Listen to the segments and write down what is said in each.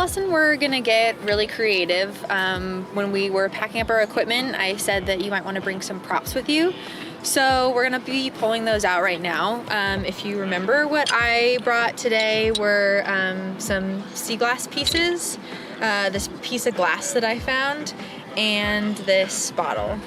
lesson, we're gonna get really creative. When we were packing up our equipment, I said that you might want to bring some props with you. So we're gonna be pulling those out right now. If you remember, what I brought today were some sea glass pieces, this piece of glass that I found, and this bottle.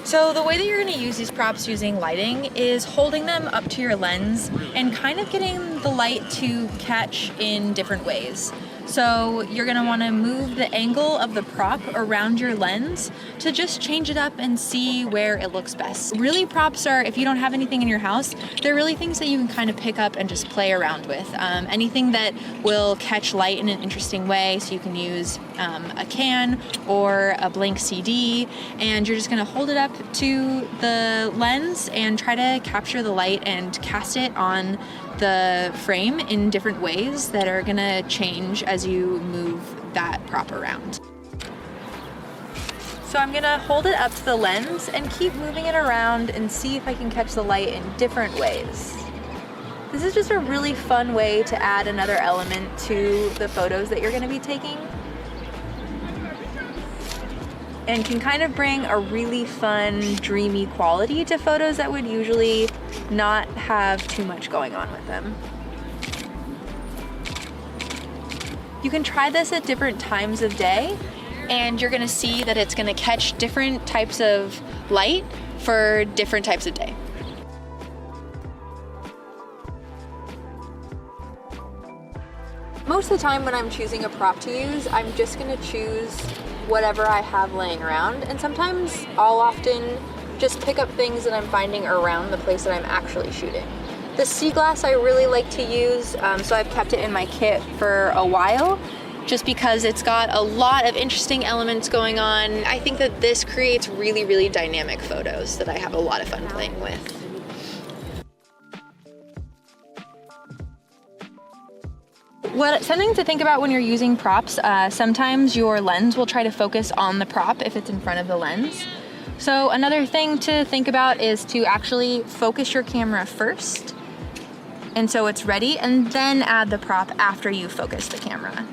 So the way that you're gonna use these props using lighting is holding them up to your lens and kind of getting the light to catch in different ways. So you're gonna wanna move the angle of the prop around your lens to just change it up and see where it looks best. Really, props are, if you don't have anything in your house, they're really things that you can kind of pick up and just play around with. Anything that will catch light in an interesting way, so you can use a can or a blank CD, and you're just gonna hold it up to the lens and try to capture the light and cast it on the frame in different ways that are gonna change as you move that prop around. So I'm gonna hold it up to the lens and keep moving it around and see if I can catch the light in different ways. This is just a really fun way to add another element to the photos that you're gonna be taking, and can kind of bring a really fun, dreamy quality to photos that would usually not have too much going on with them. You can try this at different times of day, and you're gonna see that it's gonna catch different types of light for different types of day. Most of the time when I'm choosing a prop to use, I'm just gonna choose whatever I have laying around, and sometimes I'll often just pick up things that I'm finding around the place that I'm actually shooting. The sea glass I really like to use, so I've kept it in my kit for a while, just because it's got a lot of interesting elements going on. I think that this creates really, really dynamic photos that I have a lot of fun playing with. Something to think about when you're using props, sometimes your lens will try to focus on the prop if it's in front of the lens. So another thing to think about is to actually focus your camera first, and so it's ready, and then add the prop after you focus the camera.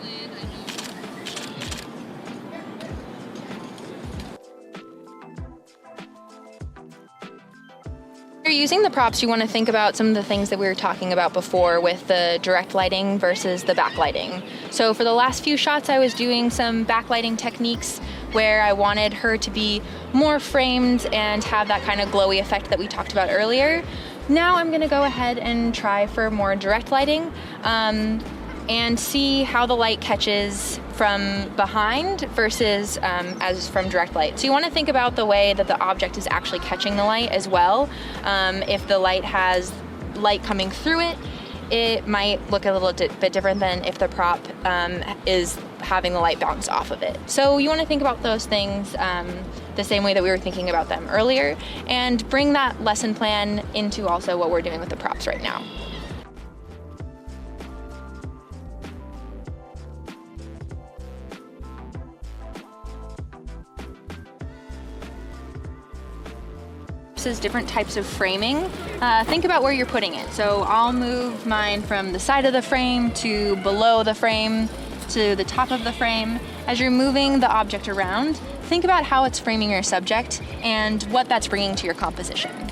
When you're using the props, you want to think about some of the things that we were talking about before with the direct lighting versus the backlighting. So for the last few shots, I was doing some backlighting techniques where I wanted her to be more framed and have that kind of glowy effect that we talked about earlier. Now I'm going to go ahead and try for more direct lighting and see how the light catches from behind versus as from direct light. So you want to think about the way that the object is actually catching the light as well. If the light has light coming through it, it might look a little bit different than if the prop is having the light bounce off of it. So you want to think about those things the same way that we were thinking about them earlier, and bring that lesson plan into also what we're doing with the props right now. Is different types of framing. Think about where you're putting it. So I'll move mine from the side of the frame to below the frame to the top of the frame. As you're moving the object around, think about how it's framing your subject and what that's bringing to your composition.